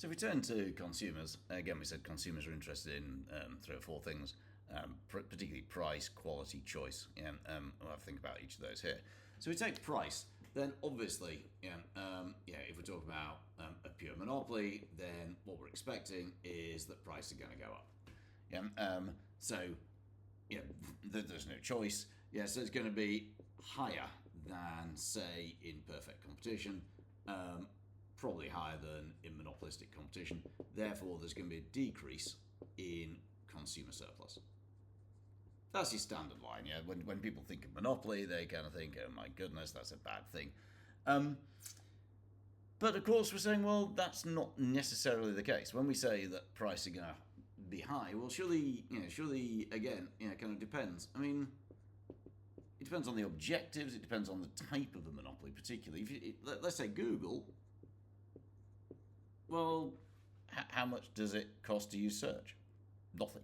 So if we turn to consumers, again, we said consumers are interested in 3 or 4 things, particularly price, quality, choice. We'll have to think about each of those here. So we take price, then obviously, if we talk about a pure monopoly, then what we're expecting is that prices are going to go up. There's no choice. So it's going to be higher than, say, in perfect competition. Probably higher than in monopolistic competition. Therefore, there's going to be a decrease in consumer surplus. That's your standard line. When people think of monopoly, they kind of think, oh my goodness, that's a bad thing. But of course, we're saying, well, that's not necessarily the case. When we say that prices are going to be high, well, surely, again, kind of depends. I mean, it depends on the objectives. It depends on the type of the monopoly, particularly. Let's say Google. Well, how much does it cost to use search? Nothing.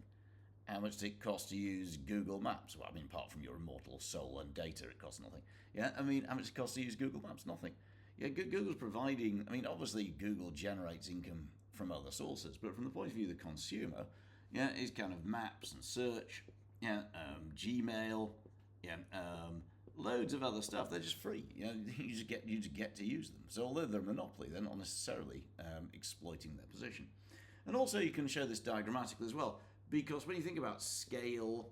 How much does it cost to use Google Maps? Well, I mean, apart from your immortal soul and data, it costs nothing. How much does it cost to use Google Maps? Nothing. Google's providing, obviously Google generates income from other sources, but from the point of view of the consumer, it's kind of maps and search, Gmail, loads of other stuff. They're just free. You just get to use them. So although they're a monopoly, they're not necessarily exploiting their position. And also you can show this diagrammatically as well, because when you think about scale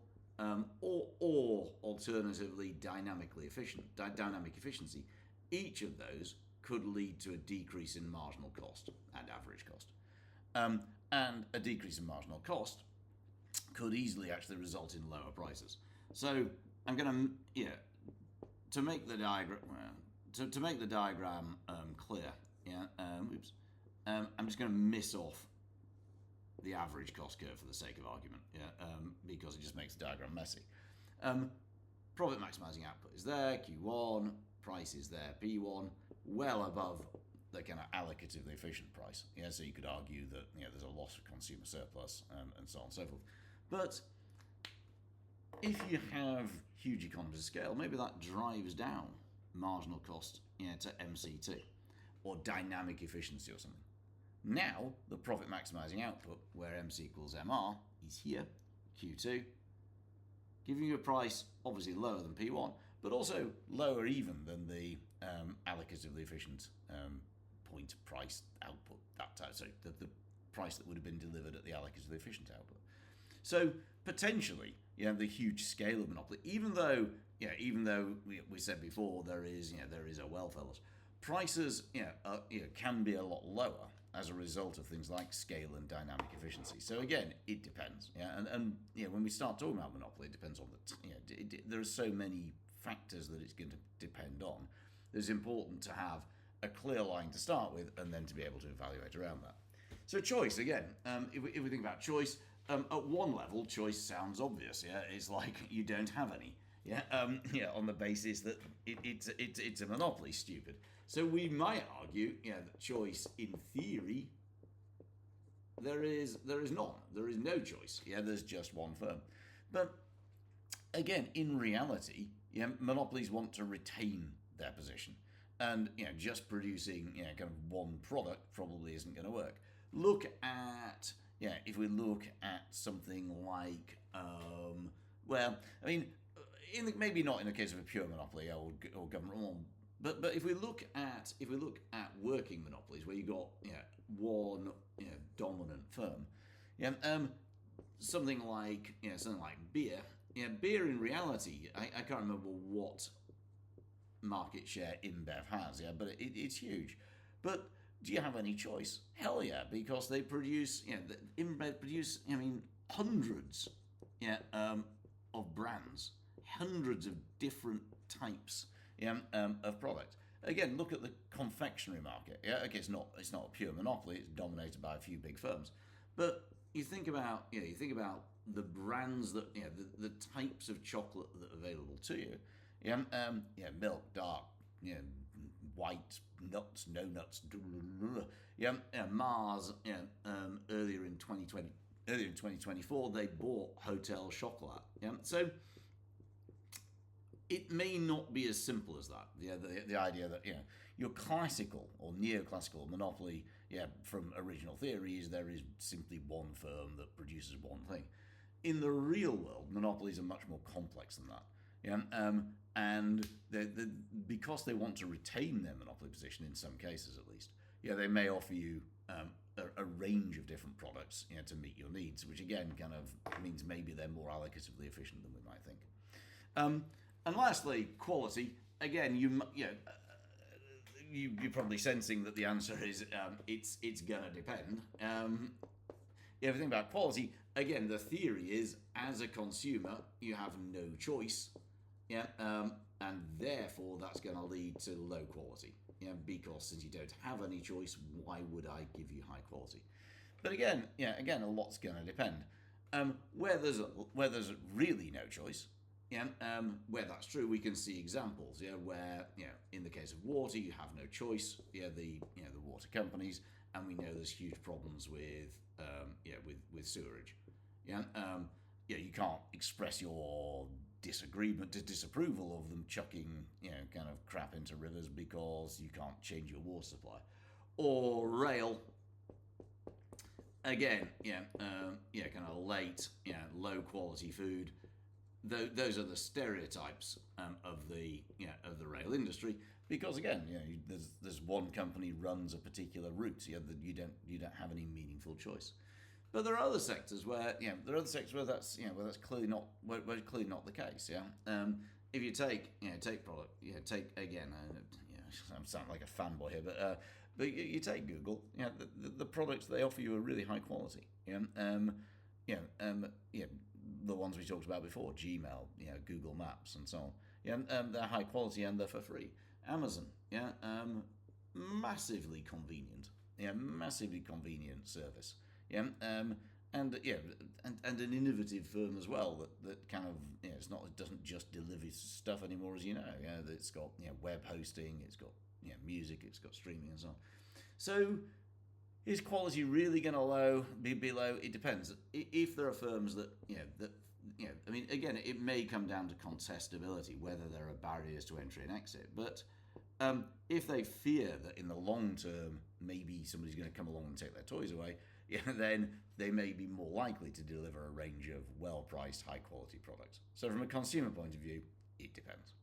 or alternatively dynamic efficiency, each of those could lead to a decrease in marginal cost and average cost. And a decrease in marginal cost could easily actually result in lower prices. So I'm going to make the diagram to make the diagram clear. I'm just going to miss off the average cost curve for the sake of argument. Because it just makes the diagram messy. Profit maximizing output is there. Q1 price is there. P1 well above the kind of allocatively efficient price. So you could argue that there's a loss of consumer surplus and so on and so forth. But if you have huge economies of scale, maybe that drives down marginal cost to MCT or dynamic efficiency or something. Now, the profit maximizing output, where MC equals MR, is here, Q2, giving you a price obviously lower than P1, but also lower even than the allocatively efficient point price output, the price that would have been delivered at the allocatively efficient output. So potentially, the huge scale of monopoly, even though we said before there is a well, fellas, prices can be a lot lower as a result of things like scale and dynamic efficiency. So again, it depends. And when we start talking about monopoly, it depends on there are so many factors that it's going to depend on. It's important to have a clear line to start with, and then to be able to evaluate around that. So choice again. If we think about choice, at one level, choice sounds obvious. It's like you don't have any. On the basis that it's a monopoly, stupid. So we might argue, that choice in theory, there is none. There is no choice. There's just one firm. But again, in reality, monopolies want to retain their position, and just producing kind of one product probably isn't going to work. If we look at something like, maybe not in the case of a pure monopoly or government, but if we look at working monopolies where you got one dominant firm, something like beer. Beer in reality, I can't remember what market share InBev has, but it's huge. But do you have any choice? Hell yeah, because they produce, InBev produce, hundreds, of brands, hundreds of different types, of product. Again, look at the confectionery market. It's not a pure monopoly. It's dominated by a few big firms, but you think about the brands that the types of chocolate that are available to you. Milk, dark, white, nuts, no nuts. Mars. Earlier in 2024, they bought Hotel Chocolat. So it may not be as simple as that. The idea that your classical or neoclassical monopoly Yeah, from original theories, there is simply one firm that produces one thing. In the real world, monopolies are much more complex than that. Yeah, and because they want to retain their monopoly position in some cases, at least, yeah, they may offer you a range of different products, to meet your needs, which again kind of means maybe they're more allocatively efficient than we might think. And lastly, quality. Again, you're probably sensing that the answer is it's gonna depend. If you think about quality, again, the theory is as a consumer, you have no choice, and therefore that's going to lead to low quality, because since you don't have any choice, why would I give you high quality? But again, a lot's going to depend. Where there's really no choice, where that's true, we can see examples, where in the case of water, you have no choice, the water companies, and we know there's huge problems with sewerage, you can't express your disapproval of them chucking kind of crap into rivers because you can't change your water supply, or rail. Again, kind of late, low quality food. Those are the stereotypes of the rail industry, because again, there's one company runs a particular route, so you don't have any meaningful choice. But there are other sectors where that's where that's clearly not the case. If you take product, take again, I sound like a fanboy here, but you take Google, the products they offer you are really high quality. The ones we talked about before, Gmail, Google Maps, and so on. They're high quality and they're for free. Amazon, massively convenient, massively convenient service. And an innovative firm as well that kind of it doesn't just deliver stuff anymore, as you know. It's got web hosting, it's got music, it's got streaming and so on. So is quality really going to be low? It depends. If there are firms that I mean, again, it may come down to contestability, whether there are barriers to entry and exit. But if they fear that in the long term, maybe somebody's going to come along and take their toys away, then they may be more likely to deliver a range of well-priced, high-quality products. So from a consumer point of view, it depends.